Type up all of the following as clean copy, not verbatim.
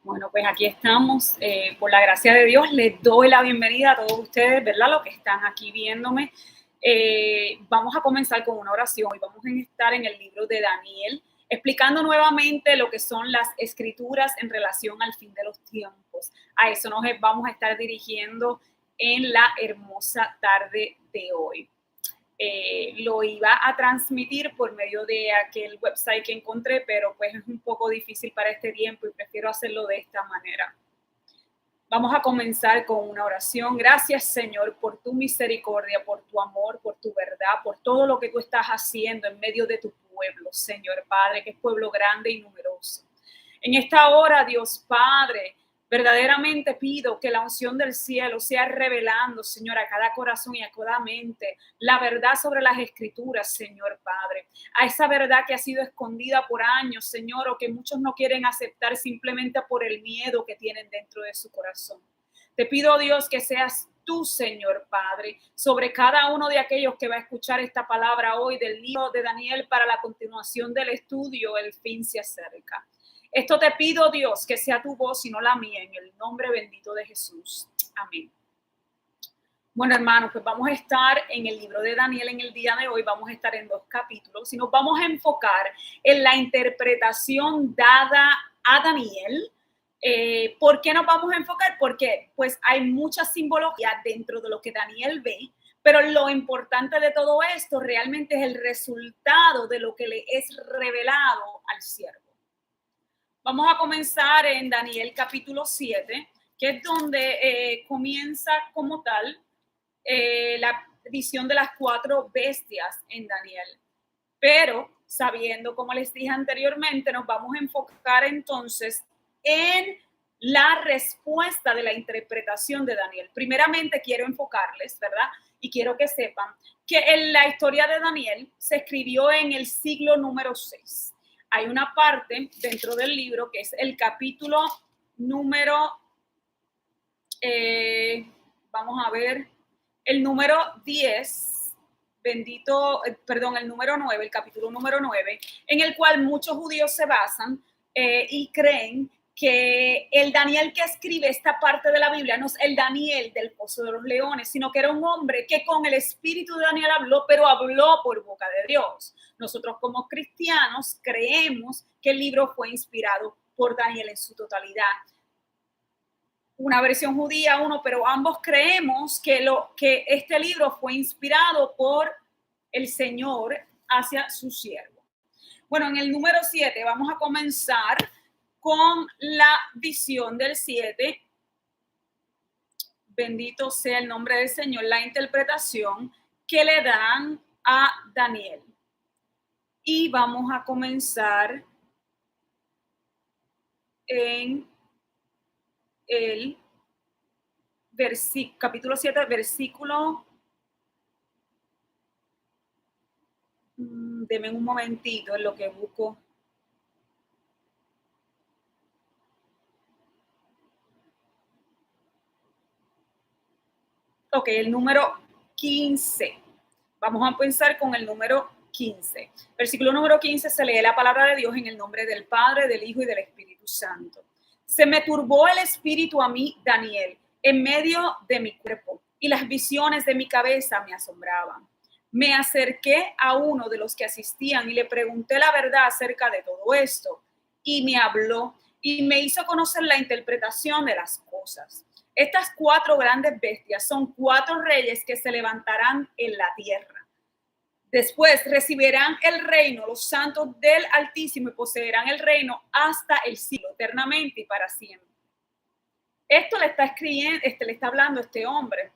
Bueno, pues aquí estamos. Por la gracia de Dios, les doy la bienvenida a todos ustedes, ¿verdad? Los que están aquí viéndome. Vamos a comenzar con una oración y vamos a estar en el libro de Daniel, explicando nuevamente lo que son las escrituras en relación al fin de los tiempos. A eso nos vamos a estar dirigiendo en la hermosa tarde de hoy. Lo iba a transmitir por medio de aquel website que encontré, pero pues es un poco difícil para este tiempo y prefiero hacerlo de esta manera. Vamos a comenzar con una oración. Gracias, Señor, por tu misericordia, por tu amor, por tu verdad, por todo lo que tú estás haciendo en medio de tu pueblo, Señor Padre, que es pueblo grande y numeroso. En esta hora, Dios Padre, verdaderamente pido que la unción del cielo sea revelando, Señor, a cada corazón y a cada mente la verdad sobre las escrituras, Señor Padre. A esa verdad que ha sido escondida por años, Señor, o que muchos no quieren aceptar simplemente por el miedo que tienen dentro de su corazón. Te pido, Dios, que seas tú, Señor Padre, sobre cada uno de aquellos que va a escuchar esta palabra hoy del libro de Daniel para la continuación del estudio. El fin se acerca. Esto te pido, Dios, que sea tu voz y no la mía, en el nombre bendito de Jesús. Amén. Bueno, hermanos, pues vamos a estar en el libro de Daniel en el día de hoy. Vamos a estar en 2 capítulos y nos vamos a enfocar en la interpretación dada a Daniel. ¿Por qué nos vamos a enfocar? Porque pues hay mucha simbología dentro de lo que Daniel ve, pero lo importante de todo esto realmente es el resultado de lo que le es revelado al siervo. Vamos a comenzar en Daniel capítulo 7, que es donde comienza como tal la visión de las 4 bestias en Daniel. Pero sabiendo, como les dije anteriormente, nos vamos a enfocar entonces en la respuesta de la interpretación de Daniel. Primeramente quiero enfocarles, ¿verdad? Y quiero que sepan que en la historia de Daniel se escribió en el siglo número 6. Hay una parte dentro del libro que es el capítulo número, vamos a ver, el número 10, el número 9, el capítulo número 9, en el cual muchos judíos se basan y creen que el Daniel que escribe esta parte de la Biblia no es el Daniel del Pozo de los Leones, sino que era un hombre que con el espíritu de Daniel habló, pero habló por boca de Dios. Nosotros como cristianos creemos que el libro fue inspirado por Daniel en su totalidad. Una versión judía, pero ambos creemos que este libro fue inspirado por el Señor hacia su siervo. Bueno, en el número 7 vamos a comenzar con la visión del 7. Bendito sea el nombre del Señor, la interpretación que le dan a Daniel. Y vamos a comenzar en el capítulo 7, versículo. Deme un momentito en lo que busco. Ok, el número 15. Vamos a pensar con el número 15. Versículo número 15 se lee la palabra de Dios en el nombre del Padre, del Hijo y del Espíritu Santo. Se me turbó el espíritu a mí, Daniel, en medio de mi cuerpo, y las visiones de mi cabeza me asombraban. Me acerqué a uno de los que asistían y le pregunté la verdad acerca de todo esto, y me habló y me hizo conocer la interpretación de las cosas. Estas 4 grandes bestias son 4 reyes que se levantarán en la tierra. Después recibirán el reino los santos del Altísimo y poseerán el reino hasta el siglo, eternamente y para siempre. Esto le está escribiendo, le está hablando este hombre.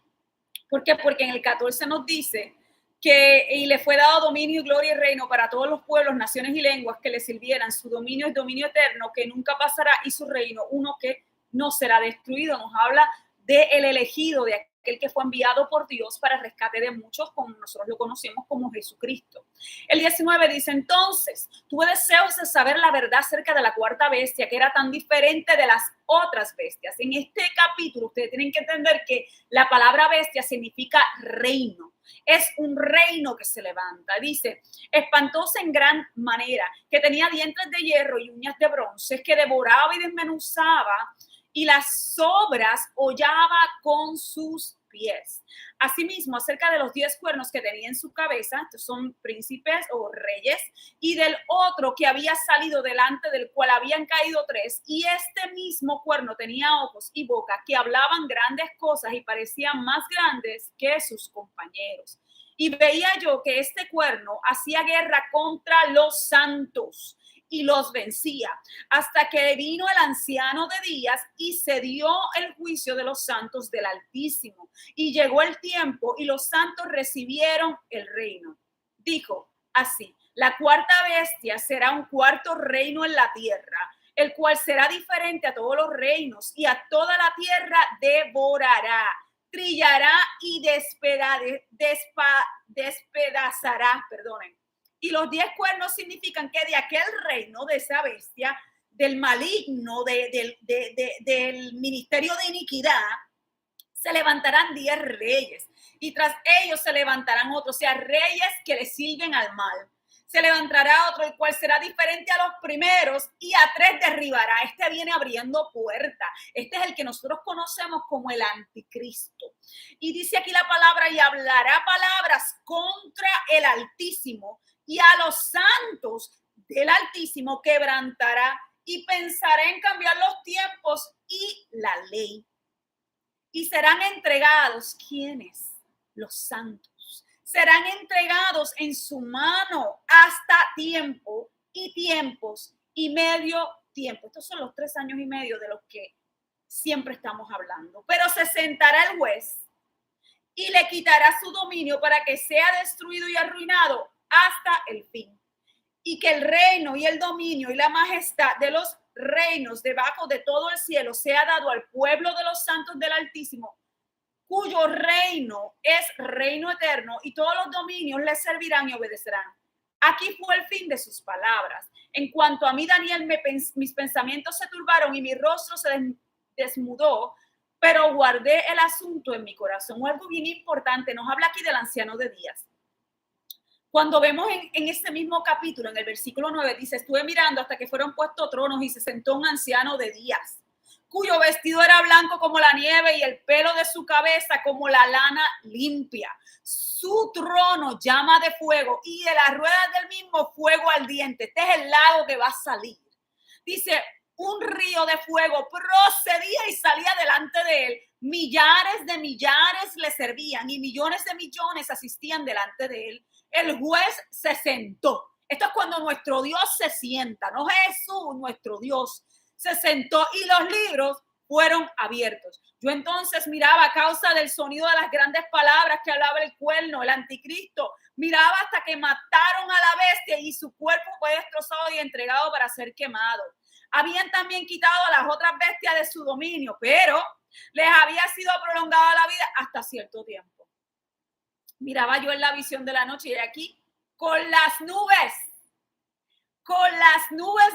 ¿Por qué? Porque en el 14 nos dice que y le fue dado dominio, gloria y reino para todos los pueblos, naciones y lenguas que le sirvieran. Su dominio es dominio eterno que nunca pasará y su reino uno que no será destruido. Nos habla del elegido, de aquel que fue enviado por Dios para rescate de muchos, como nosotros lo conocemos como Jesucristo. El 19 dice, entonces, tuve deseos de saber la verdad acerca de la 4ª bestia, que era tan diferente de las otras bestias. En este capítulo, ustedes tienen que entender que la palabra bestia significa reino. Es un reino que se levanta. Dice, espantosa en gran manera, que tenía dientes de hierro y uñas de bronce, que devoraba y desmenuzaba y las sobras hollaba con sus pies. Asimismo, acerca de los 10 cuernos que tenía en su cabeza, estos son príncipes o reyes, y del otro que había salido delante del cual habían caído 3, y este mismo cuerno tenía ojos y boca que hablaban grandes cosas y parecían más grandes que sus compañeros. Y veía yo que este cuerno hacía guerra contra los santos y los vencía, hasta que vino el anciano de días y se dio el juicio de los santos del Altísimo. Y llegó el tiempo y los santos recibieron el reino. Dijo así, la cuarta bestia será un cuarto reino en la tierra, el cual será diferente a todos los reinos y a toda la tierra devorará, trillará y despedazará, perdonen. Y los 10 cuernos significan que de aquel reino, de esa bestia, del maligno, del ministerio de iniquidad, se levantarán 10 reyes. Y tras ellos se levantarán otros, o sea, reyes que le sirven al mal. Se levantará otro, el cual será diferente a los primeros, y a 3 derribará. Este viene abriendo puertas. Este es el que nosotros conocemos como el anticristo. Y dice aquí la palabra, y hablará palabras contra el Altísimo, y a los santos del Altísimo quebrantará, y pensará en cambiar los tiempos y la ley. Y serán entregados, ¿quiénes? Los santos. Serán entregados en su mano hasta tiempo y tiempos y medio tiempo. Estos son los 3 años y medio de los que siempre estamos hablando. Pero se sentará el juez y le quitará su dominio para que sea destruido y arruinado hasta el fin. Y que el reino y el dominio y la majestad de los reinos debajo de todo el cielo sea dado al pueblo de los santos del Altísimo, cuyo reino es reino eterno, y todos los dominios les servirán y obedecerán. Aquí fue el fin de sus palabras. En cuanto a mí, Daniel, mis pensamientos se turbaron y mi rostro se desmudó, pero guardé el asunto en mi corazón. Algo bien importante, nos habla aquí del anciano de días. Cuando vemos en este mismo capítulo, en el versículo 9, dice, estuve mirando hasta que fueron puestos tronos y se sentó un anciano de días, cuyo vestido era blanco como la nieve y el pelo de su cabeza como la lana limpia. Su trono llama de fuego y de las ruedas del mismo fuego ardiente. Este es el lago que va a salir. Dice, un río de fuego procedía y salía delante de él. Millares de millares le servían y millones de millones asistían delante de él. El juez se sentó. Esto es cuando nuestro Dios se sienta, no Jesús, nuestro Dios se sentó y los libros fueron abiertos. Yo entonces miraba a causa del sonido de las grandes palabras que hablaba el cuerno, el anticristo. Miraba hasta que mataron a la bestia y su cuerpo fue destrozado y entregado para ser quemado. Habían también quitado a las otras bestias de su dominio, pero les había sido prolongada la vida hasta cierto tiempo. Miraba yo en la visión de la noche y aquí con las nubes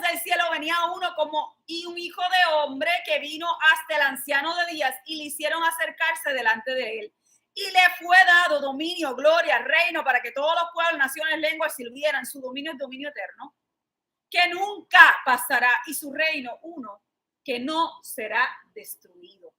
del cielo venía uno como y un hijo de hombre que vino hasta el anciano de días y le hicieron acercarse delante de él. Y le fue dado dominio, gloria, reino para que todos los pueblos, naciones, lenguas sirvieran. Su dominio es dominio eterno, que nunca pasará, y su reino uno que no será destruido.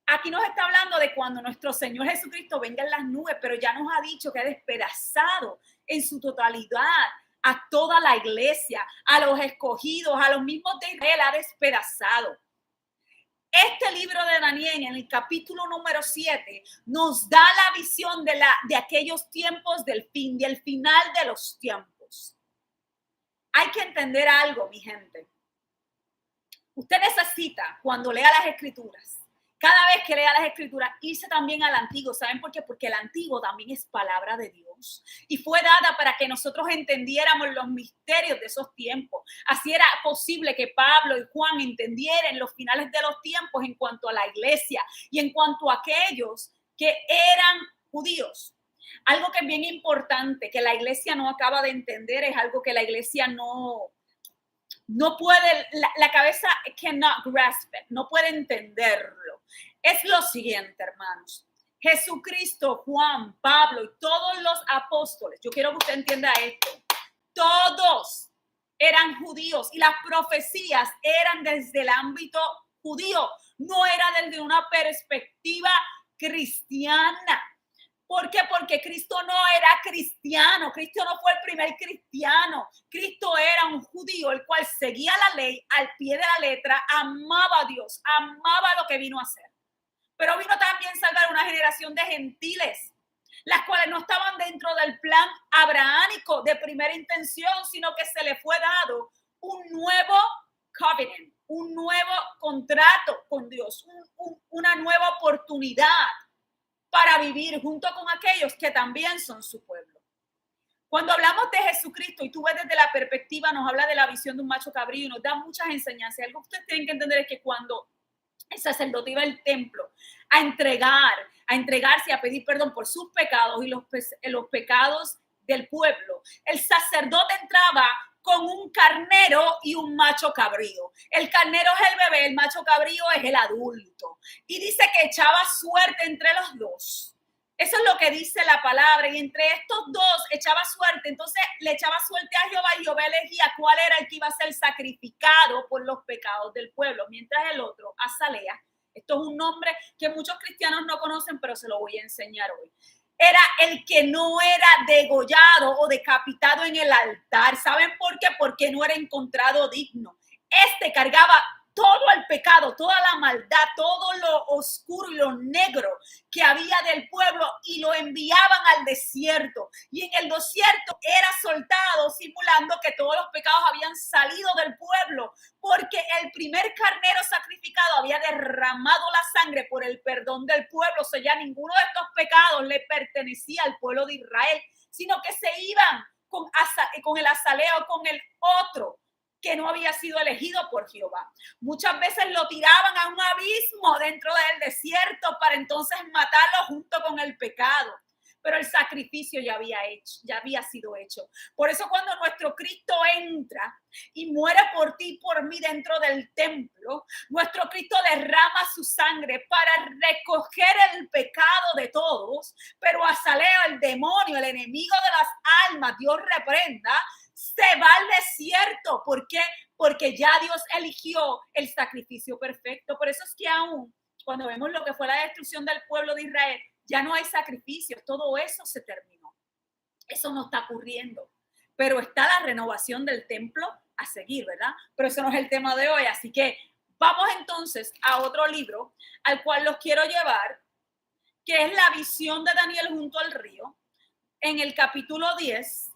Aquí nos está hablando de cuando nuestro Señor Jesucristo venga en las nubes, pero ya nos ha dicho que ha despedazado en su totalidad a toda la iglesia, a los escogidos, a los mismos de Israel, ha despedazado. Este libro de Daniel, en el capítulo número 7, nos da la visión de aquellos tiempos del fin, del final de los tiempos. Hay que entender algo, mi gente. Usted necesita, cuando lea las escrituras, cada vez que lea las escrituras, irse también al antiguo. ¿Saben por qué? Porque el antiguo también es palabra de Dios y fue dada para que nosotros entendiéramos los misterios de esos tiempos. Así era posible que Pablo y Juan entendieran los finales de los tiempos en cuanto a la iglesia y en cuanto a aquellos que eran judíos. Algo que es bien importante, que la iglesia no acaba de entender, es algo que la iglesia no puede, la cabeza cannot grasp it, no puede entenderlo. Es lo siguiente, hermanos. Jesucristo, Juan, Pablo y todos los apóstoles, yo quiero que usted entienda esto, todos eran judíos y las profecías eran desde el ámbito judío, no era desde una perspectiva cristiana. ¿Por qué? Porque Cristo no era cristiano. Cristo no fue el primer cristiano. Cristo era un judío, el cual seguía la ley al pie de la letra, amaba a Dios, amaba lo que vino a hacer. Pero vino también a salvar una generación de gentiles, las cuales no estaban dentro del plan abrahámico de primera intención, sino que se le fue dado un nuevo covenant, un nuevo contrato con Dios, una nueva oportunidad para vivir junto con aquellos que también son su pueblo. Cuando hablamos de Jesucristo y tú ves desde la perspectiva, nos habla de la visión de un macho cabrío y nos da muchas enseñanzas. Algo que ustedes tienen que entender es que cuando el sacerdote iba al templo a entregarse, a pedir perdón por sus pecados y los pecados del pueblo, el sacerdote entraba con un carnero y un macho cabrío. El carnero es el bebé, el macho cabrío es el adulto. Y dice que echaba suerte entre los dos. Eso es lo que dice la palabra. Y entre estos dos echaba suerte. Entonces le echaba suerte a Jehová y Jehová elegía cuál era el que iba a ser sacrificado por los pecados del pueblo. Mientras el otro, Azalea, esto es un nombre que muchos cristianos no conocen, pero se lo voy a enseñar hoy. Era el que no era degollado o decapitado en el altar. ¿Saben por qué? Porque no era encontrado digno. Este cargaba todo el pecado, toda la maldad, todo lo oscuro y lo negro que había del pueblo y lo enviaban al desierto. Y en el desierto era soltado simulando que todos los pecados habían salido del pueblo, porque el primer carnero sacrificado había derramado la sangre por el perdón del pueblo. O sea, ya ninguno de estos pecados le pertenecía al pueblo de Israel, sino que se iban con el azaleo, con el otro que no había sido elegido por Jehová. Muchas veces lo tiraban a un abismo dentro del desierto para entonces matarlo junto con el pecado. Pero el sacrificio ya había sido hecho. Por eso cuando nuestro Cristo entra y muere por ti y por mí dentro del templo, nuestro Cristo derrama su sangre para recoger el pecado de todos, pero Azaleo, el demonio, el enemigo de las almas, Dios reprenda, se va al desierto. ¿Por qué? Porque ya Dios eligió el sacrificio perfecto. Por eso es que aún cuando vemos lo que fue la destrucción del pueblo de Israel, ya no hay sacrificios, todo eso se terminó. Eso no está ocurriendo. Pero está la renovación del templo a seguir, ¿verdad? Pero eso no es el tema de hoy. Así que vamos entonces a otro libro al cual los quiero llevar, que es la visión de Daniel junto al río. En el capítulo 10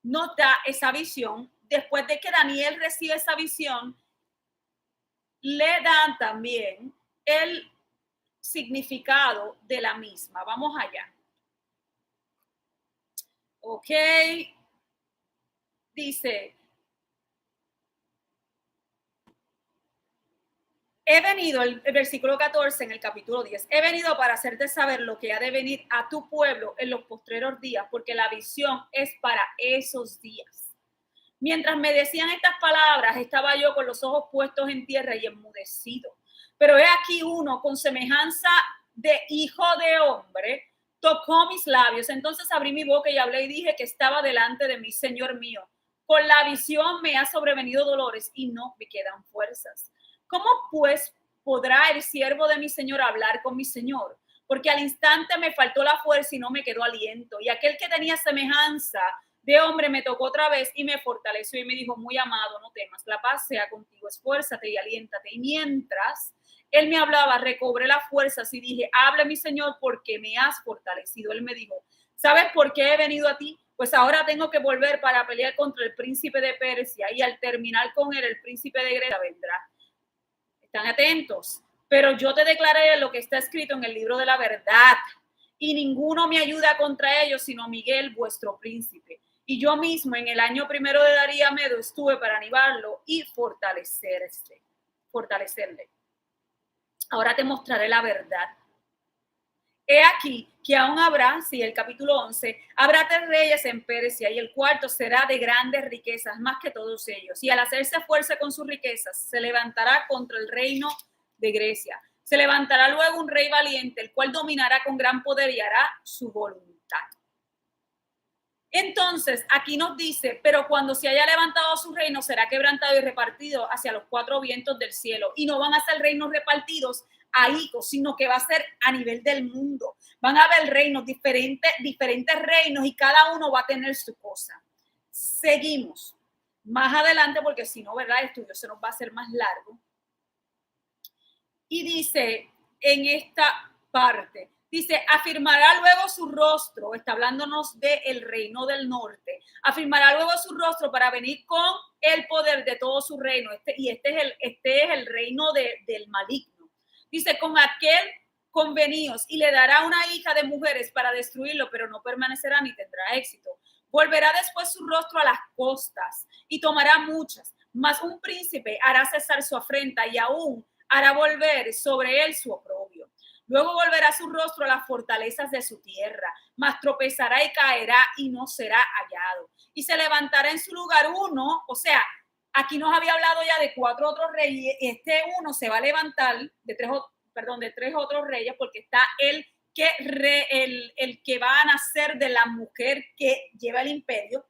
nos da esa visión. Después de que Daniel recibe esa visión, le dan también el significado de la misma. Vamos allá. Ok. Dice, he venido, el versículo 14 en el capítulo 10, he venido para hacerte saber lo que ha de venir a tu pueblo en los postreros días, porque la visión es para esos días. Mientras me decían estas palabras, estaba yo con los ojos puestos en tierra y enmudecido. Pero he aquí uno con semejanza de hijo de hombre, tocó mis labios. Entonces abrí mi boca y hablé y dije que estaba delante de mí, Señor mío. Con la visión me ha sobrevenido dolores y no me quedan fuerzas. ¿Cómo pues podrá el siervo de mi Señor hablar con mi Señor? Porque al instante me faltó la fuerza y no me quedó aliento. Y aquel que tenía semejanza de hombre me tocó otra vez y me fortaleció y me dijo, muy amado, no temas, la paz sea contigo, esfuérzate y aliéntate. Y mientras él me hablaba, recobré las fuerzas y dije, habla mi Señor porque me has fortalecido. Él me dijo, ¿sabes por qué he venido a ti? Pues ahora tengo que volver para pelear contra el príncipe de Persia y al terminar con él, el príncipe de Grecia vendrá. Están atentos, pero yo te declaré lo que está escrito en el libro de la verdad y ninguno me ayuda contra ellos sino Miguel, vuestro príncipe. Y yo mismo en el año primero de Darío Medo estuve para animarlo y fortalecerle. Ahora te mostraré la verdad. He aquí que aún habrá, sí, el capítulo 11, habrá 3 reyes en Persia y el cuarto será de grandes riquezas, más que todos ellos. Y al hacerse fuerza con sus riquezas, se levantará contra el reino de Grecia. Se levantará luego un rey valiente, el cual dominará con gran poder y hará su voluntad. Entonces, aquí nos dice, pero cuando se haya levantado su reino, será quebrantado y repartido hacia los cuatro vientos del cielo. Y no van a ser reinos repartidos a hijos, sino que va a ser a nivel del mundo. Van a haber reinos, diferentes reinos, y cada uno va a tener su cosa. Seguimos más adelante, porque si no, ¿verdad? El estudio se nos va a hacer más largo. Y dice en esta parte, dice, afirmará luego su rostro, está hablándonos del reino del norte, afirmará luego su rostro para venir con el poder de todo su reino, este es el reino del maligno. Dice, con aquel convenidos, y le dará una hija de mujeres para destruirlo, pero no permanecerá ni tendrá éxito. Volverá después su rostro a las costas y tomará muchas, mas un príncipe hará cesar su afrenta y aún hará volver sobre él su oprobio. Luego volverá su rostro a las fortalezas de su tierra, mas tropezará y caerá y no será hallado. Y se levantará en su lugar uno, o sea, aquí nos había hablado ya de 4 otros reyes, este uno se va a levantar de tres otros reyes, porque está el que va a nacer de la mujer que lleva el imperio.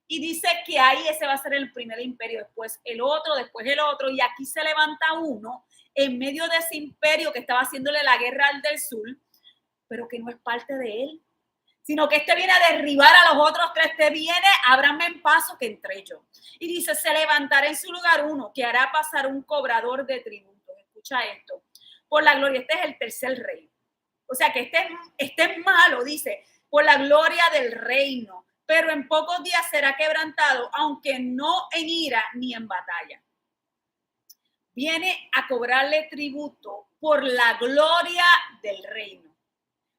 Y dice que ahí ese va a ser el primer imperio, después el otro, y aquí se levanta uno en medio de ese imperio que estaba haciéndole la guerra al del sur, pero que no es parte de él, sino que este viene a derribar a los otros 3, este viene, ábranme en paso que entré yo. Y dice, se levantará en su lugar uno que hará pasar un cobrador de tributos. Escucha esto, por la gloria, este es el tercer rey. O sea que este es malo, dice, por la gloria del reino, pero en pocos días será quebrantado, aunque no en ira ni en batalla. Viene a cobrarle tributo por la gloria del reino.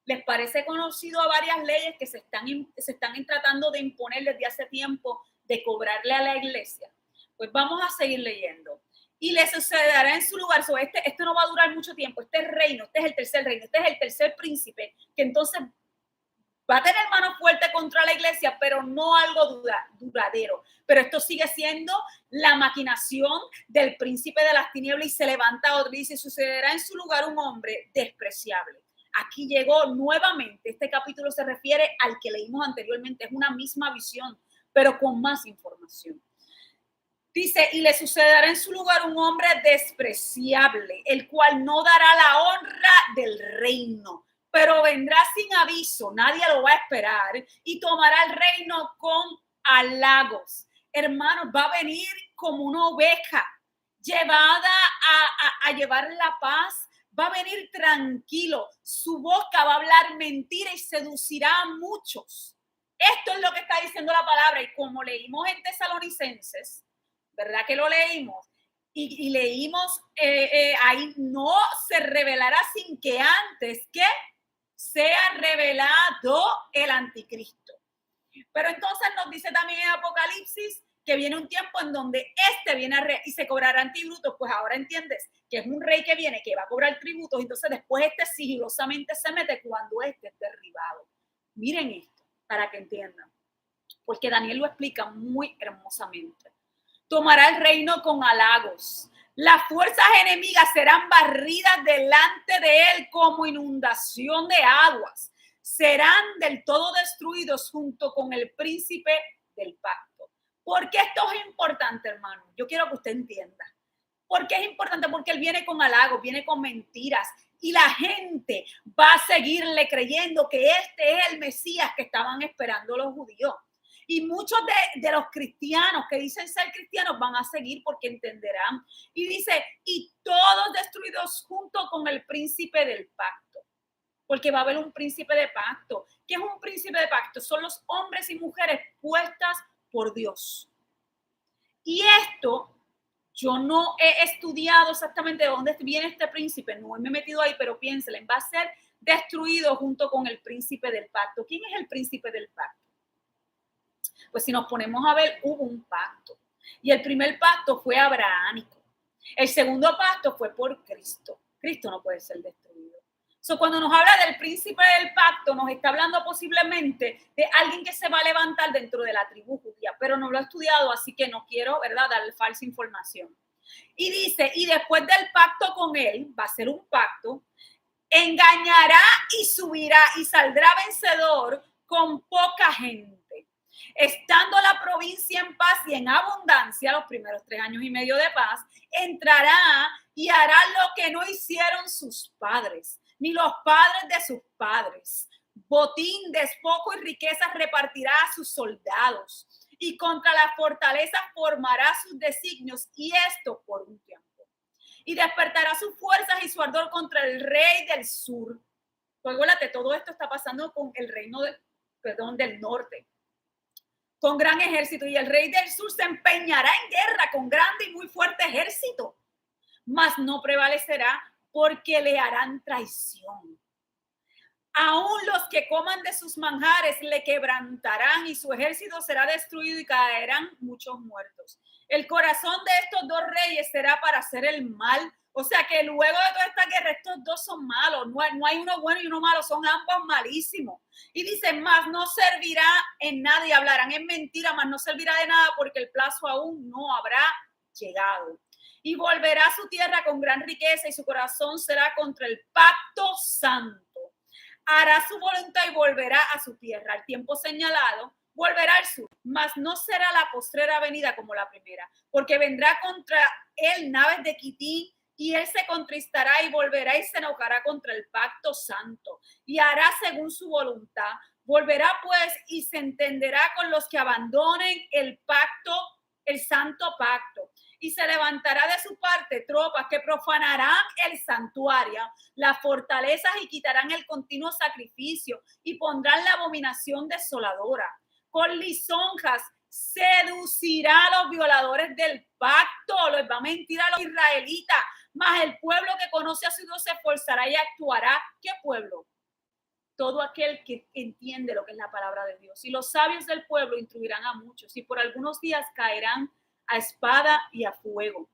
¿Les parece conocido a varias leyes que se están tratando de imponer desde hace tiempo de cobrarle a la iglesia? Pues vamos a seguir leyendo. Y le sucederá en su lugar. Esto no va a durar mucho tiempo. Este es reino, este es el tercer reino, este es el tercer príncipe, que entonces va a tener mano fuerte contra la iglesia, pero no algo duradero. Pero esto sigue siendo la maquinación del príncipe de las tinieblas, y se levanta otro y dice, sucederá en su lugar un hombre despreciable. Aquí llegó nuevamente, este capítulo se refiere al que leímos anteriormente, es una misma visión, pero con más información. Dice, y le sucederá en su lugar un hombre despreciable, el cual no dará la honra del reino, pero vendrá sin aviso, nadie lo va a esperar, y tomará el reino con halagos. Hermanos, va a venir como una oveja llevada a llevar la paz, va a venir tranquilo, su boca va a hablar mentira y seducirá a muchos. Esto es lo que está diciendo la palabra, y como leímos en Tesalonicenses, ¿verdad que lo leímos? Y leímos, ahí no se revelará sin que antes que sea revelado el anticristo. Pero entonces nos dice también en Apocalipsis que viene un tiempo en donde viene y se cobrarán tributos. Pues ahora entiendes que es un rey que viene, que va a cobrar tributos, entonces después sigilosamente se mete cuando es derribado. Miren esto, para que entiendan, porque Daniel lo explica muy hermosamente. Tomará el reino con halagos. Las fuerzas enemigas serán barridas delante de él como inundación de aguas. Serán del todo destruidos junto con el príncipe del pacto. ¿Por qué esto es importante, hermano? Yo quiero que usted entienda. ¿Por qué es importante? Porque él viene con halagos, viene con mentiras. Y la gente va a seguirle creyendo que este es el Mesías que estaban esperando los judíos. Y muchos de los cristianos que dicen ser cristianos van a seguir porque entenderán. Y dice, y todos destruidos junto con el príncipe del pacto. Porque va a haber un príncipe de pacto. ¿Qué es un príncipe de pacto? Son los hombres y mujeres puestas por Dios. Y esto, yo no he estudiado exactamente de dónde viene este príncipe, no me he metido ahí, pero piénsenle, va a ser destruido junto con el príncipe del pacto. ¿Quién es el príncipe del pacto? Pues si nos ponemos a ver, hubo un pacto. Y el primer pacto fue abrahámico. El segundo pacto fue por Cristo. Cristo no puede ser destruido. Cuando nos habla del príncipe del pacto, nos está hablando posiblemente de alguien que se va a levantar dentro de la tribu judía, pero no lo he estudiado, así que no quiero, ¿verdad?, dar falsa información. Y dice, y después del pacto con él, va a ser un pacto, engañará y subirá y saldrá vencedor con poca gente. Estando la provincia en paz y en abundancia, los primeros 3 años y medio de paz, entrará y hará lo que no hicieron sus padres, ni los padres de sus padres. Botín, despojo y riquezas repartirá a sus soldados, y contra la fortaleza formará sus designios, y esto por un tiempo. Y despertará sus fuerzas y su ardor contra el rey del sur. Acuérdate, todo esto está pasando con el reino del norte, con gran ejército, y el rey del sur se empeñará en guerra con grande y muy fuerte ejército, mas no prevalecerá porque le harán traición. Aún los que coman de sus manjares le quebrantarán, y su ejército será destruido y caerán muchos muertos. El corazón de estos dos reyes será para hacer el mal. O sea que luego de toda esta guerra, estos dos son malos. No hay uno bueno y uno malo, son ambos malísimos. Y dice, mas no servirá en nada, y hablarán en mentira, mas no servirá de nada porque el plazo aún no habrá llegado. Y volverá a su tierra con gran riqueza, y su corazón será contra el pacto santo. Hará su voluntad y volverá a su tierra. Al tiempo señalado, volverá al sur, mas no será la postrera venida como la primera, porque vendrá contra él naves de Quitín, y él se contristará y volverá y se enojará contra el pacto santo, y hará según su voluntad. Volverá pues y se entenderá con los que abandonen el pacto, el santo pacto. Y se levantará de su parte tropas que profanarán el santuario, las fortalezas, y quitarán el continuo sacrificio, y pondrán la abominación desoladora. Con lisonjas seducirá a los violadores del pacto, les va a mentir a los israelitas, mas el pueblo que conoce a su Dios se esforzará y actuará. ¿Qué pueblo? Todo aquel que entiende lo que es la palabra de Dios. Y los sabios del pueblo instruirán a muchos, y por algunos días caerán a espada y a fuego,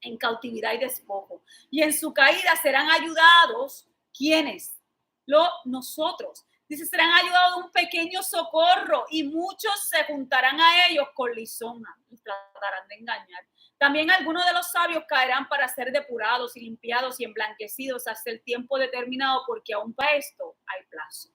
en cautividad y despojo. Y en su caída serán ayudados, ¿quiénes? Nosotros. Dice, serán ayudados de un pequeño socorro, y muchos se juntarán a ellos con lisonja y tratarán de engañar. También algunos de los sabios caerán para ser depurados y limpiados y emblanquecidos hasta el tiempo determinado, porque aún para esto hay plazo.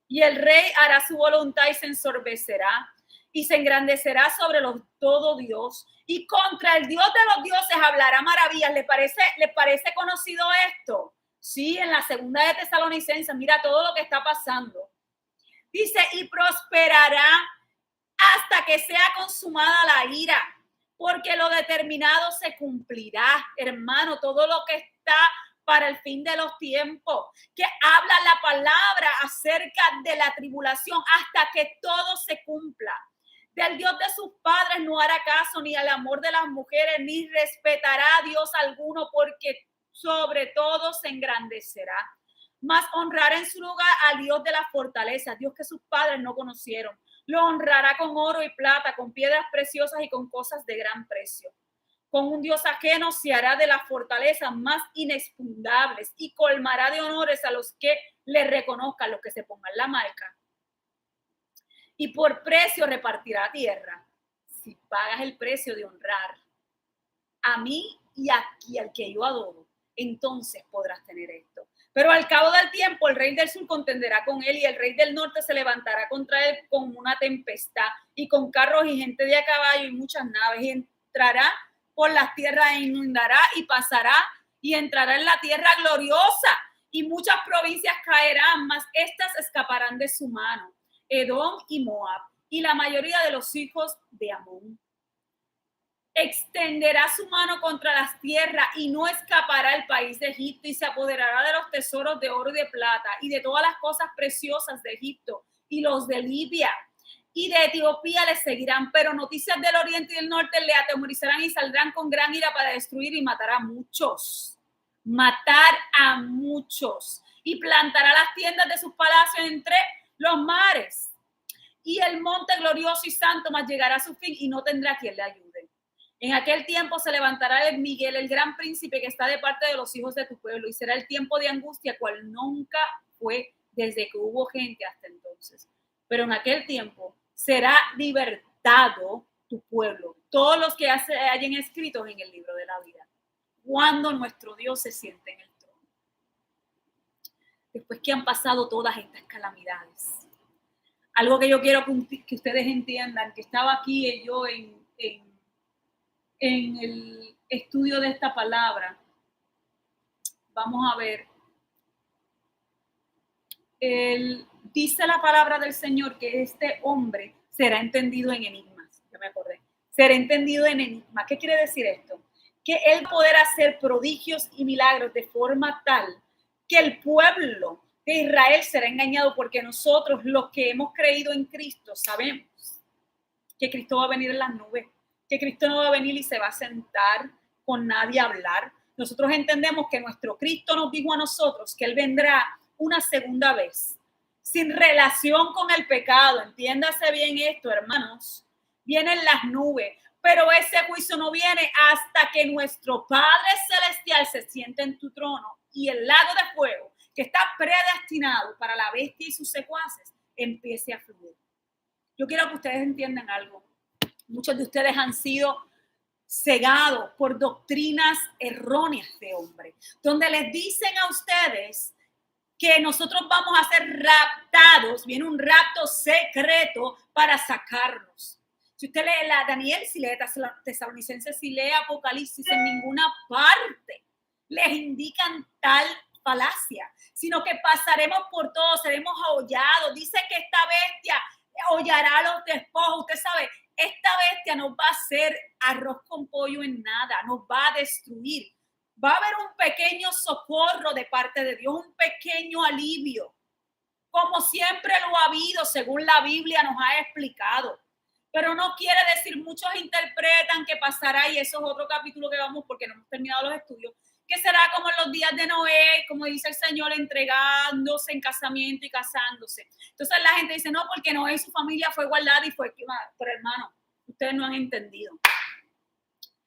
Y el rey hará su voluntad y se ensorbecerá y se engrandecerá sobre los todo Dios, y contra el Dios de los dioses hablará maravillas. ¿Le parece conocido esto? Sí, en la segunda de Tesalonicenses, mira todo lo que está pasando. Dice, y prosperará hasta que sea consumada la ira, porque lo determinado se cumplirá. Hermano, todo lo que está para el fin de los tiempos, que habla la palabra acerca de la tribulación hasta que todo se cumpla. Del Dios de sus padres no hará caso, ni al amor de las mujeres, ni respetará a Dios alguno, porque sobre todo se engrandecerá. Mas honrará en su lugar al Dios de la fortaleza, Dios que sus padres no conocieron. Lo honrará con oro y plata, con piedras preciosas y con cosas de gran precio. Con un Dios ajeno se hará de las fortalezas más inexpugnables, y colmará de honores a los que le reconozcan, los que se pongan la marca. Y por precio repartirá tierra. Si pagas el precio de honrar a mí y al que yo adoro, entonces podrás tener esto. Pero al cabo del tiempo, el rey del sur contenderá con él, y el rey del norte se levantará contra él con una tempestad, y con carros y gente de a caballo y muchas naves, y entrará por las tierras e inundará y pasará y entrará en la tierra gloriosa, y muchas provincias caerán, mas estas escaparán de su mano. Edom y Moab, y la mayoría de los hijos de Amón. Extenderá su mano contra las tierras, y no escapará el país de Egipto, y se apoderará de los tesoros de oro y de plata, y de todas las cosas preciosas de Egipto, y los de Libia y de Etiopía les seguirán, pero noticias del oriente y del norte le atemorizarán, y saldrán con gran ira para destruir y matar a muchos. Matar a muchos. Y plantará las tiendas de sus palacios entre los mares, y el monte glorioso y santo, mas llegará a su fin y no tendrá quien le ayude. En aquel tiempo se levantará el Miguel, el gran príncipe que está de parte de los hijos de tu pueblo, y será el tiempo de angustia cual nunca fue desde que hubo gente hasta entonces. Pero en aquel tiempo será libertado tu pueblo, todos los que hayan escritos en el libro de la vida. cuando nuestro Dios se siente en el trono. Después que han pasado todas estas calamidades. Algo que yo quiero que ustedes entiendan, que estaba aquí yo en el estudio de esta palabra. Vamos a ver. Dice la palabra del Señor que este hombre será entendido en enigmas. Ya me acordé. Será entendido en enigmas. ¿Qué quiere decir esto? Que él podrá hacer prodigios y milagros de forma tal que el pueblo de Israel será engañado, porque nosotros, los que hemos creído en Cristo, sabemos que Cristo va a venir en las nubes, que Cristo no va a venir y se va a sentar con nadie a hablar. Nosotros entendemos que nuestro Cristo nos dijo a nosotros que Él vendrá una segunda vez, sin relación con el pecado. Entiéndase bien esto, hermanos. Vienen las nubes, pero ese juicio no viene hasta que nuestro Padre Celestial se siente en tu trono y el lago de fuego, que está predestinado para la bestia y sus secuaces, empiece a fluir. Yo quiero que ustedes entiendan algo. Muchos de ustedes han sido cegados por doctrinas erróneas de hombres, donde les dicen a ustedes que nosotros vamos a ser raptados, viene un rapto secreto para sacarnos. Si usted lee la Daniel, si lee Tesalonicenses, si lee Apocalipsis, en ninguna parte les indican tal falacia, sino que pasaremos por todo, seremos ahollados. Dice que esta bestia hollará los despojos. Usted sabe, esta bestia nos va a hacer arroz con pollo en nada, nos va a destruir. Va a haber un pequeño socorro de parte de Dios, un pequeño alivio, como siempre lo ha habido, según la Biblia nos ha explicado. Pero no quiere decir, muchos interpretan que pasará, y eso es otro capítulo que vamos, porque no hemos terminado los estudios, que será como en los días de Noé, como dice el Señor, entregándose en casamiento y casándose. Entonces la gente dice, no, porque Noé y su familia fue guardada y fue quemada. Pero hermano, ustedes no han entendido.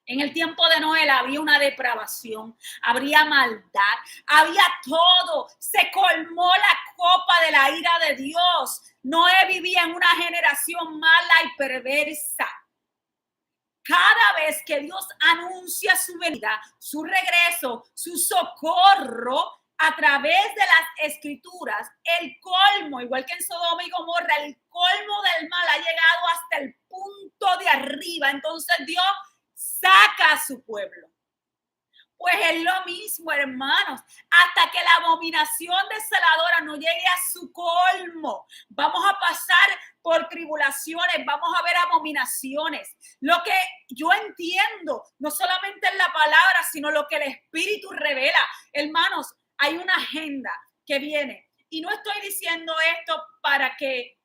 En el tiempo de Noé había una depravación, habría maldad, había todo, se colmó la copa de la ira de Dios. Noé vivía en una generación mala y perversa. Cada vez que Dios anuncia su venida, su regreso, su socorro a través de las escrituras, el colmo, igual que en Sodoma y Gomorra, el colmo del mal ha llegado hasta el punto de arriba. Entonces Dios saca a su pueblo. Pues es lo mismo, hermanos, hasta que la abominación desoladora no llegue a su colmo. Vamos a pasar por tribulaciones, vamos a ver abominaciones. Lo que yo entiendo, no solamente en la palabra, sino lo que el Espíritu revela. Hermanos, hay una agenda que viene. Y no estoy diciendo esto para que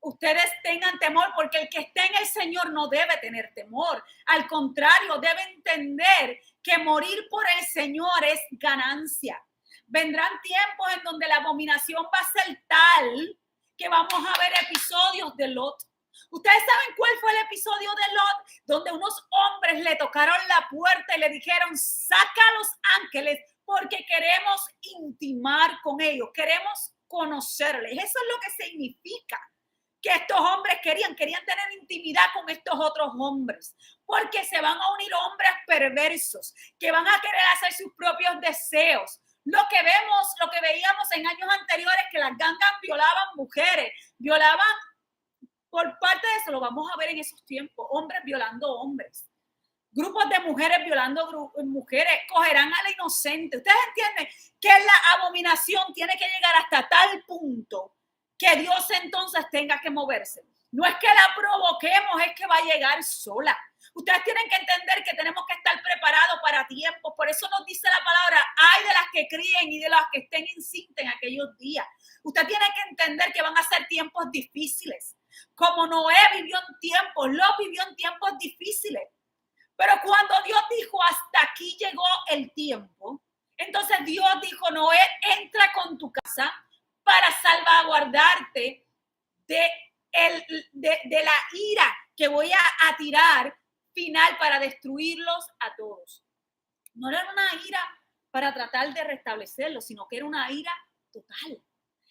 ustedes tengan temor, porque el que esté en el Señor no debe tener temor. Al contrario, debe entender que morir por el Señor es ganancia. Vendrán tiempos en donde la abominación va a ser tal que vamos a ver episodios de Lot. ¿Ustedes saben cuál fue el episodio de Lot? Donde unos hombres le tocaron la puerta y le dijeron, saca a los ángeles porque queremos intimar con ellos, queremos conocerles. Eso es lo que significa que estos hombres querían tener intimidad con estos otros hombres, porque se van a unir hombres perversos que van a querer hacer sus propios deseos. Lo que veíamos en años anteriores, que las gangas violaban mujeres, violaban por parte de eso, lo vamos a ver en esos tiempos, hombres violando hombres. Grupos de mujeres violando mujeres, cogerán a la inocente. Ustedes entienden que la abominación tiene que llegar hasta tal punto que Dios entonces tenga que moverse. No es que la provoquemos, es que va a llegar sola. Ustedes tienen que entender que tenemos que estar preparados para tiempos. Por eso nos dice la palabra, ay de las que críen y de las que estén encintas en aquellos días. Usted tiene que entender que van a ser tiempos difíciles. Como Noé vivió en tiempos, Lot vivió en tiempos difíciles. Pero cuando Dios dijo, hasta aquí llegó el tiempo, entonces Dios dijo, Noé, entra con tu casa para salvaguardarte de la ira que voy a tirar final para destruirlos a todos. No era una ira para tratar de restablecerlos, sino que era una ira total.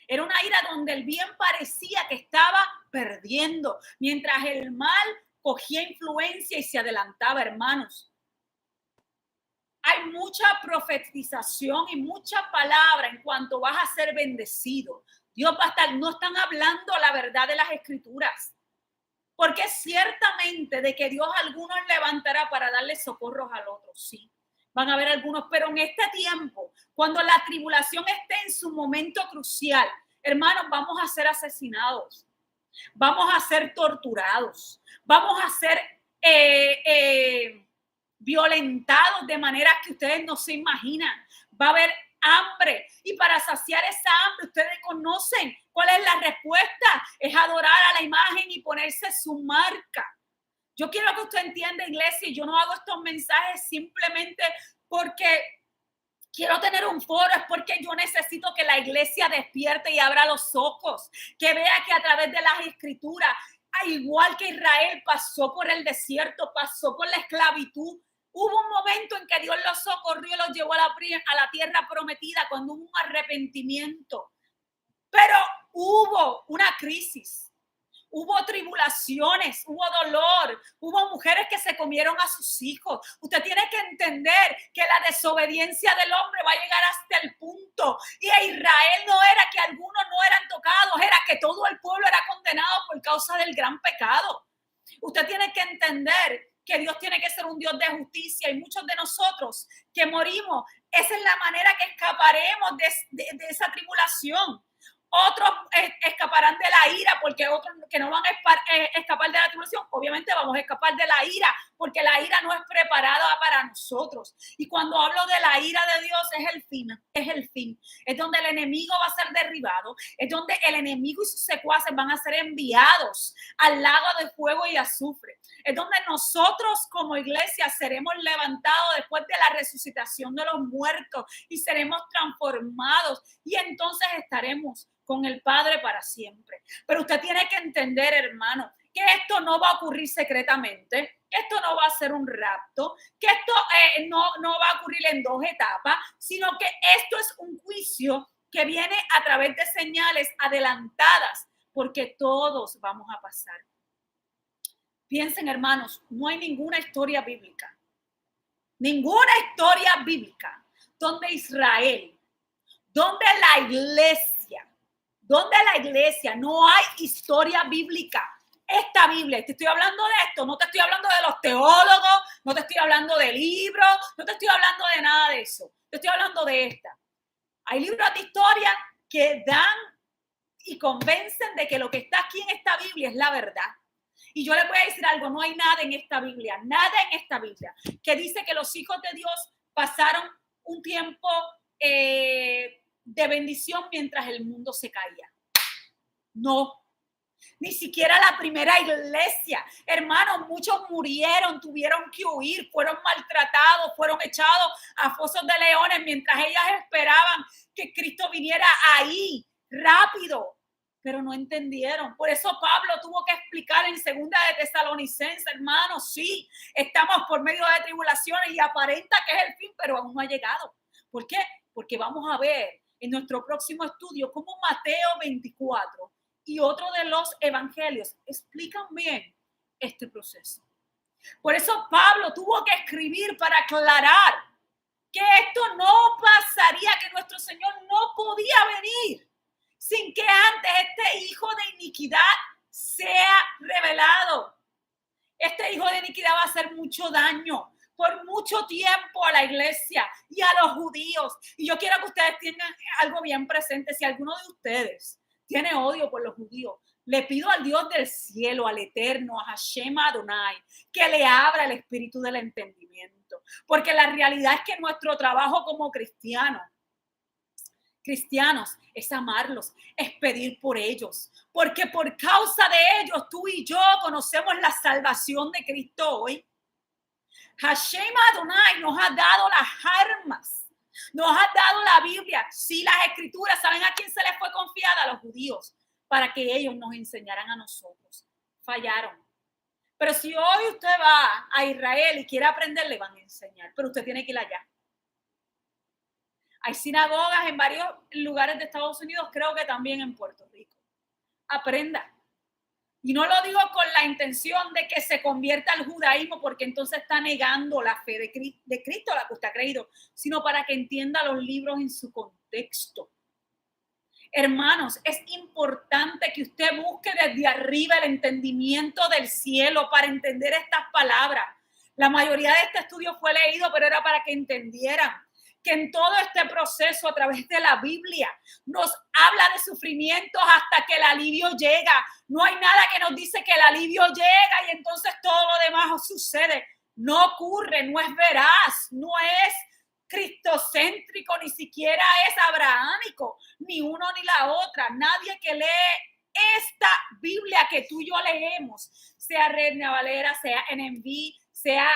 Era una ira donde el bien parecía que estaba perdiendo, mientras el mal cogía influencia y se adelantaba, hermanos. Hay mucha profetización y mucha palabra en cuanto vas a ser bendecido. Dios va a estar, no están hablando la verdad de las escrituras. Porque ciertamente de que Dios algunos levantará para darle socorros al otro, sí. Van a haber algunos, pero en este tiempo, cuando la tribulación esté en su momento crucial, hermanos, vamos a ser asesinados, vamos a ser torturados, vamos a ser violentados de maneras que ustedes no se imaginan. Va a haber hambre y para saciar esa hambre ustedes conocen cuál es la respuesta, es adorar a la imagen y ponerse su marca. Yo quiero que usted entienda, iglesia, y yo no hago estos mensajes simplemente porque quiero tener un foro, es porque yo necesito que la iglesia despierte y abra los ojos, que vea que a través de las escrituras, igual que Israel pasó por el desierto, pasó por la esclavitud, hubo un momento en que Dios los socorrió y los llevó a la tierra prometida cuando hubo un arrepentimiento. Pero hubo una crisis. Hubo tribulaciones, hubo dolor, hubo mujeres que se comieron a sus hijos. Usted tiene que entender que la desobediencia del hombre va a llegar hasta el punto. Y a Israel no era que algunos no eran tocados, era que todo el pueblo era condenado por causa del gran pecado. Usted tiene que entender que Dios tiene que ser un Dios de justicia y muchos de nosotros que morimos, esa es la manera que escaparemos de esa tribulación. Otros escaparán de la ira porque otros que no van a escapar de la tribulación, obviamente vamos a escapar de la ira porque la ira no es preparada para nosotros. Y cuando hablo de la ira de Dios es el fin, es donde el enemigo va a ser derribado, es donde el enemigo y sus secuaces van a ser enviados al lago de fuego y azufre, es donde nosotros como iglesia seremos levantados después de la resucitación de los muertos y seremos transformados y entonces estaremos con el Padre para siempre. Pero usted tiene que entender, hermano, que esto no va a ocurrir secretamente, que esto no va a ser un rapto, que esto no va a ocurrir en 2 etapas, sino que esto es un juicio que viene a través de señales adelantadas, porque todos vamos a pasar. Piensen, hermanos, no hay ninguna historia bíblica donde Israel, donde la iglesia, no hay historia bíblica. Esta Biblia, te estoy hablando de esto, no te estoy hablando de los teólogos, no te estoy hablando de libros, no te estoy hablando de nada de eso, te estoy hablando de esta. Hay libros de historia que dan y convencen de que lo que está aquí en esta Biblia es la verdad. Y yo les voy a decir algo, no hay nada en esta Biblia que dice que los hijos de Dios pasaron un tiempo de bendición mientras el mundo se caía. No, ni siquiera la primera iglesia. Hermanos, muchos murieron, tuvieron que huir, fueron maltratados, fueron echados a fosos de leones mientras ellas esperaban que Cristo viniera ahí rápido. Pero no entendieron. Por eso Pablo tuvo que explicar en 2 de Tesalonicenses, hermanos, sí, estamos por medio de tribulaciones y aparenta que es el fin, pero aún no ha llegado. ¿Por qué? Porque vamos a ver en nuestro próximo estudio cómo Mateo 24 y otro de los evangelios explican bien este proceso. Por eso Pablo tuvo que escribir para aclarar que esto no pasaría, que nuestro Señor no podía venir sin que antes este hijo de iniquidad sea revelado. Este hijo de iniquidad va a hacer mucho daño por mucho tiempo a la iglesia y a los judíos. Y yo quiero que ustedes tengan algo bien presente. Si alguno de ustedes tiene odio por los judíos, le pido al Dios del cielo, al Eterno, a Hashem Adonai, que le abra el espíritu del entendimiento. Porque la realidad es que nuestro trabajo como cristianos es amarlos, es pedir por ellos, porque por causa de ellos tú y yo conocemos la salvación de Cristo hoy. Hashem Adonai nos ha dado las armas, nos ha dado la Biblia, sí, las escrituras. ¿Saben a quién se les fue confiada? A los judíos, para que ellos nos enseñaran a nosotros. Fallaron. Pero si hoy usted va a Israel y quiere aprender, le van a enseñar, pero usted tiene que ir allá. Hay sinagogas en varios lugares de Estados Unidos, creo que también en Puerto Rico. Aprenda. Y no lo digo con la intención de que se convierta al judaísmo, porque entonces está negando la fe de Cristo, la que usted ha creído, sino para que entienda los libros en su contexto. Hermanos, es importante que usted busque desde arriba el entendimiento del cielo para entender estas palabras. La mayoría de este estudio fue leído, pero era para que entendieran que en todo este proceso, a través de la Biblia, nos habla de sufrimientos hasta que el alivio llega. No hay nada que nos dice que el alivio llega y entonces todo lo demás sucede. No ocurre, no es veraz, no es cristocéntrico, ni siquiera es abrahámico, ni uno ni la otra. Nadie que lee esta Biblia que tú y yo leemos, sea Reina Valera, sea NMV, sea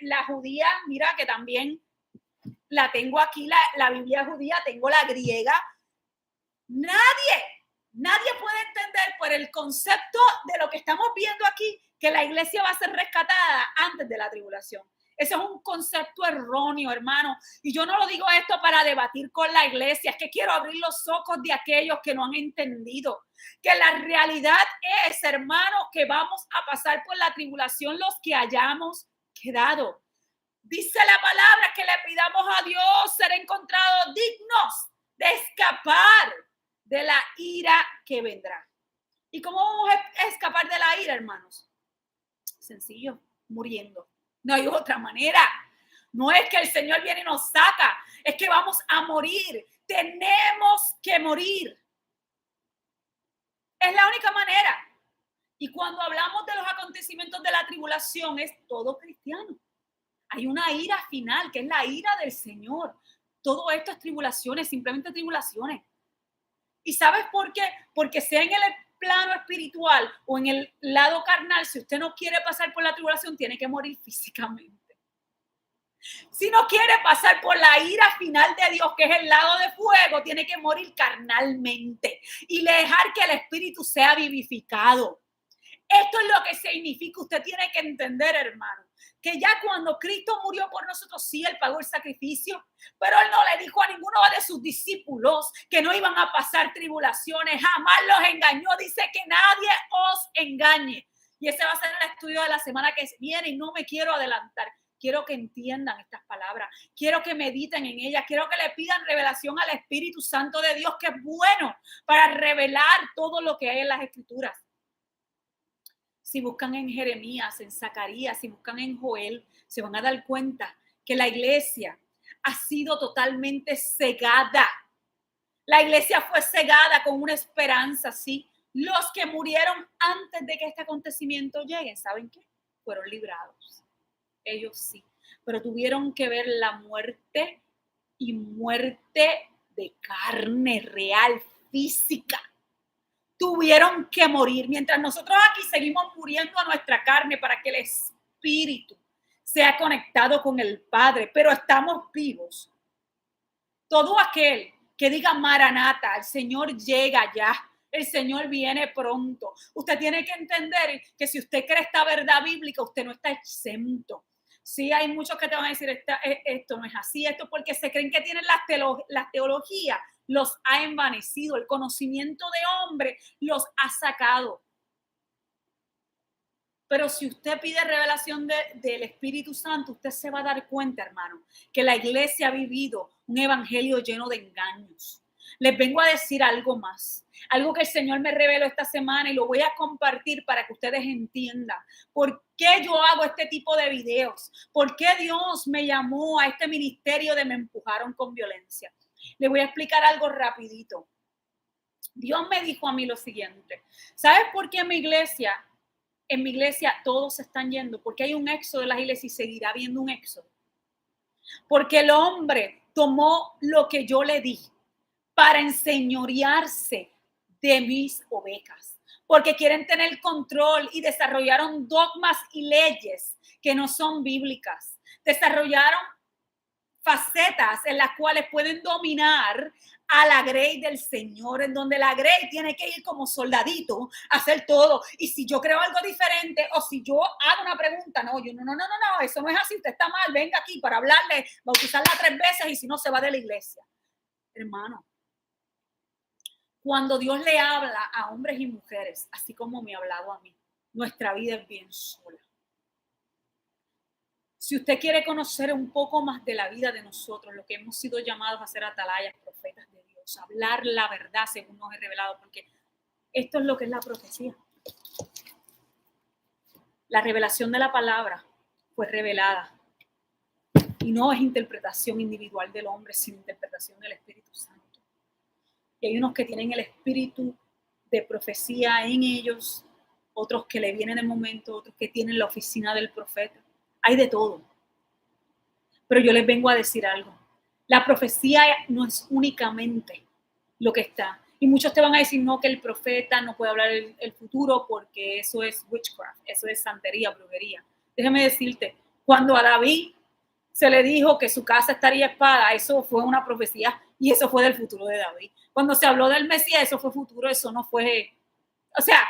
la judía, mira que también la tengo aquí, la Biblia judía, tengo la griega. Nadie puede entender por el concepto de lo que estamos viendo aquí que la iglesia va a ser rescatada antes de la tribulación. Ese es un concepto erróneo, hermano. Y yo no lo digo esto para debatir con la iglesia, es que quiero abrir los ojos de aquellos que no han entendido. Que la realidad es, hermano, que vamos a pasar por la tribulación los que hayamos quedado. Dice la palabra que le pidamos a Dios ser encontrados dignos de escapar de la ira que vendrá. ¿Y cómo vamos a escapar de la ira, hermanos? Sencillo, muriendo. No hay otra manera. No es que el Señor viene y nos saca, es que vamos a morir. Tenemos que morir. Es la única manera. Y cuando hablamos de los acontecimientos de la tribulación, es todo cristiano. Hay una ira final, que es la ira del Señor. Todo esto es tribulaciones, simplemente tribulaciones. ¿Y sabes por qué? Porque sea en el plano espiritual o en el lado carnal, si usted no quiere pasar por la tribulación, tiene que morir físicamente. Si no quiere pasar por la ira final de Dios, que es el lago de fuego, tiene que morir carnalmente y dejar que el espíritu sea vivificado. Esto es lo que significa, usted tiene que entender, hermano, que ya cuando Cristo murió por nosotros, sí, Él pagó el sacrificio, pero Él no le dijo a ninguno de sus discípulos que no iban a pasar tribulaciones, jamás los engañó, dice que nadie os engañe. Y ese va a ser el estudio de la semana que viene y no me quiero adelantar. Quiero que entiendan estas palabras, quiero que mediten en ellas, quiero que le pidan revelación al Espíritu Santo de Dios, que es bueno para revelar todo lo que hay en las Escrituras. Si buscan en Jeremías, en Zacarías, si buscan en Joel, se van a dar cuenta que la iglesia ha sido totalmente cegada. La iglesia fue cegada con una esperanza, sí. Los que murieron antes de que este acontecimiento llegue, ¿saben qué? Fueron librados. Ellos sí. Pero tuvieron que ver la muerte y muerte de carne real, física. Tuvieron que morir, mientras nosotros aquí seguimos muriendo a nuestra carne para que el espíritu sea conectado con el Padre, pero estamos vivos. Todo aquel que diga Maranata, el Señor llega ya, el Señor viene pronto. Usted tiene que entender que si usted cree esta verdad bíblica, usted no está exento. Sí, hay muchos que te van a decir, esto no es así, esto porque se creen que tienen la teología, los ha envanecido, el conocimiento de hombre los ha sacado. Pero si usted pide revelación del Espíritu Santo, usted se va a dar cuenta, hermano, que la iglesia ha vivido un evangelio lleno de engaños. Les vengo a decir algo más, algo que el Señor me reveló esta semana y lo voy a compartir para que ustedes entiendan por qué yo hago este tipo de videos, por qué Dios me llamó a este ministerio de Me Empujaron con Violencia. Les voy a explicar algo rapidito. Dios me dijo a mí lo siguiente, ¿sabes por qué en mi iglesia todos se están yendo? Porque hay un éxodo de las iglesias y seguirá habiendo un éxodo. Porque el hombre tomó lo que yo le di para enseñorearse de mis ovejas, porque quieren tener control y desarrollaron dogmas y leyes que no son bíblicas. Desarrollaron facetas en las cuales pueden dominar a la grey del Señor, en donde la grey tiene que ir como soldadito a hacer todo. Y si yo creo algo diferente o si yo hago una pregunta, no, eso no es así, usted está mal, venga aquí para hablarle, bautizarla 3 veces y si no se va de la iglesia. Hermano, Cuando Dios le habla a hombres y mujeres, así como me ha hablado a mí, nuestra vida es bien sola. Si usted quiere conocer un poco más de la vida de nosotros, lo que hemos sido llamados a ser atalayas, profetas de Dios, hablar la verdad según nos es revelado, porque esto es lo que es la profecía. La revelación de la palabra fue revelada y no es interpretación individual del hombre, sino interpretación del Espíritu Santo. Y hay unos que tienen el espíritu de profecía en ellos, otros que le vienen de momento, otros que tienen la oficina del profeta. Hay de todo. Pero yo les vengo a decir algo. La profecía no es únicamente lo que está. Y muchos te van a decir, no, que el profeta no puede hablar el futuro porque eso es witchcraft, eso es santería, brujería. Déjame decirte, cuando a David se le dijo que su casa estaría espada, eso fue una profecía y eso fue del futuro de David. Cuando se habló del Mesías, eso fue futuro, eso no fue... O sea,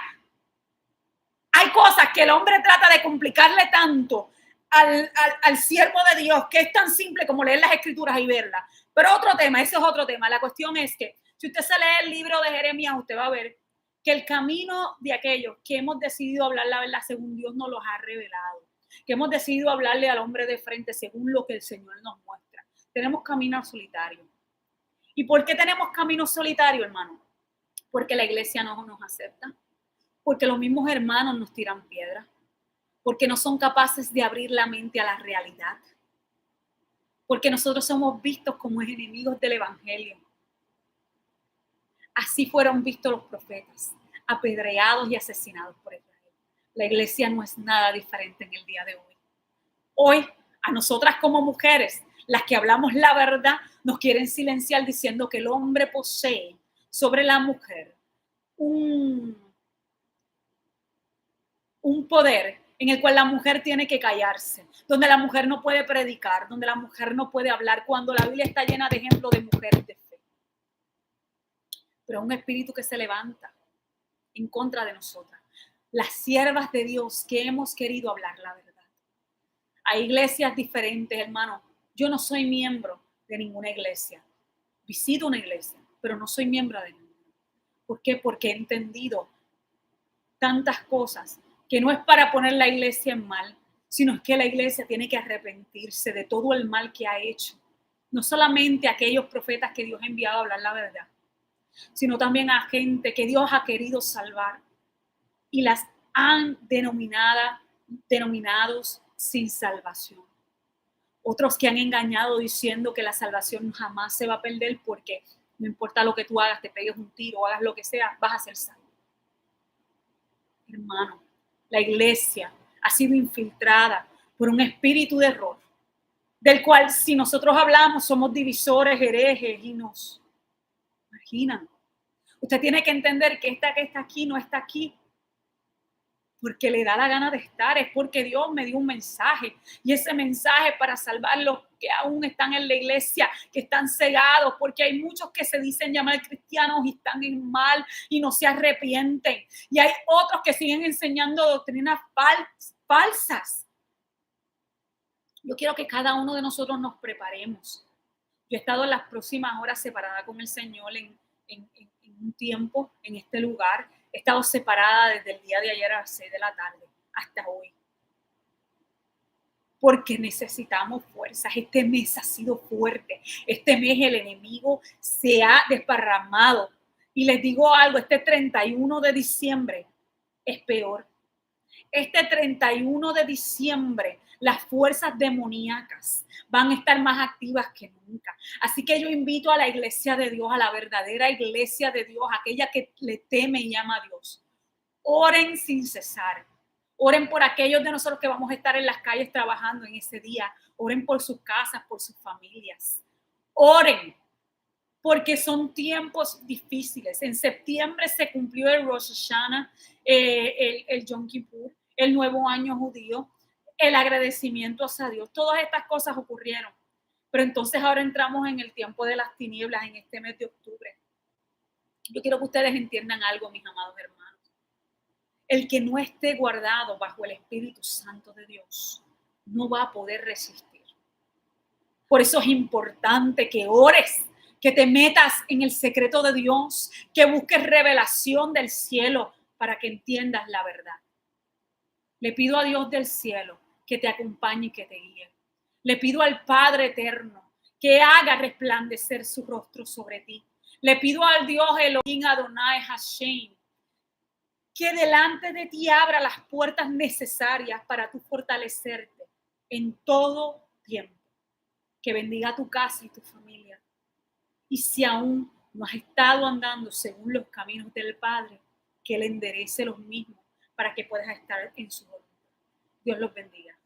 hay cosas que el hombre trata de complicarle tanto al siervo de Dios, que es tan simple como leer las escrituras y verlas. Pero otro tema, ese es otro tema. La cuestión es que si usted se lee el libro de Jeremías, usted va a ver que el camino de aquellos que hemos decidido hablar la verdad según Dios nos los ha revelado, que hemos decidido hablarle al hombre de frente según lo que el Señor nos muestra. Tenemos camino solitario. ¿Y por qué tenemos camino solitario, hermano? Porque la iglesia no nos acepta, porque los mismos hermanos nos tiran piedras, porque no son capaces de abrir la mente a la realidad, porque nosotros somos vistos como enemigos del evangelio. Así fueron vistos los profetas, apedreados y asesinados por Israel. La iglesia no es nada diferente en el día de hoy. Hoy, a nosotras como mujeres, las que hablamos la verdad, nos quieren silenciar diciendo que el hombre posee sobre la mujer un poder en el cual la mujer tiene que callarse, donde la mujer no puede predicar, donde la mujer no puede hablar, cuando la Biblia está llena de ejemplos de mujeres de fe. Pero un espíritu que se levanta en contra de nosotras, las siervas de Dios que hemos querido hablar la verdad. Hay iglesias diferentes, hermano. Yo no soy miembro de ninguna iglesia. Visito una iglesia, pero no soy miembro de ninguna. ¿Por qué? Porque he entendido tantas cosas que no es para poner la iglesia en mal, sino es que la iglesia tiene que arrepentirse de todo el mal que ha hecho. No solamente a aquellos profetas que Dios ha enviado a hablar la verdad, sino también a gente que Dios ha querido salvar y las han denominados sin salvación. Otros que han engañado diciendo que la salvación jamás se va a perder porque no importa lo que tú hagas, te pegues un tiro o hagas lo que sea, vas a ser salvo. Hermano, la iglesia ha sido infiltrada por un espíritu de error, del cual si nosotros hablamos somos divisores, herejes y nos marginan. Usted tiene que entender que esta que está aquí no está aquí porque le da la gana de estar, es porque Dios me dio un mensaje y ese mensaje es para salvar los que aún están en la iglesia, que están cegados, porque hay muchos que se dicen llamar cristianos y están en mal y no se arrepienten, y hay otros que siguen enseñando doctrinas falsas. Yo quiero que cada uno de nosotros nos preparemos. Yo he estado en las próximas horas separada con el Señor en un tiempo en este lugar. He estado separada desde el día de ayer a las 6 de la tarde hasta hoy. Porque necesitamos fuerzas. Este mes ha sido fuerte. Este mes el enemigo se ha desparramado. Y les digo algo, este 31 de diciembre es peor. Este 31 de diciembre las fuerzas demoníacas van a estar más activas que nunca. Así que yo invito a la iglesia de Dios, a la verdadera iglesia de Dios, aquella que le teme y ama a Dios. Oren sin cesar. Oren por aquellos de nosotros que vamos a estar en las calles trabajando en ese día. Oren por sus casas, por sus familias. Oren, porque son tiempos difíciles. En septiembre se cumplió el Rosh Hashanah, el Yom Kippur, el nuevo año judío, el agradecimiento hacia Dios. Todas estas cosas ocurrieron. Pero entonces ahora entramos en el tiempo de las tinieblas, en este mes de octubre. Yo quiero que ustedes entiendan algo, mis amados hermanos. El que no esté guardado bajo el Espíritu Santo de Dios no va a poder resistir. Por eso es importante que ores, que te metas en el secreto de Dios, que busques revelación del cielo para que entiendas la verdad. Le pido a Dios del cielo que te acompañe y que te guíe. Le pido al Padre eterno que haga resplandecer su rostro sobre ti. Le pido al Dios Elohim Adonai Hashem que delante de ti abra las puertas necesarias para tú fortalecerte en todo tiempo. Que bendiga tu casa y tu familia. Y si aún no has estado andando según los caminos del Padre, que Él enderece los mismos para que puedas estar en su voluntad. Dios los bendiga.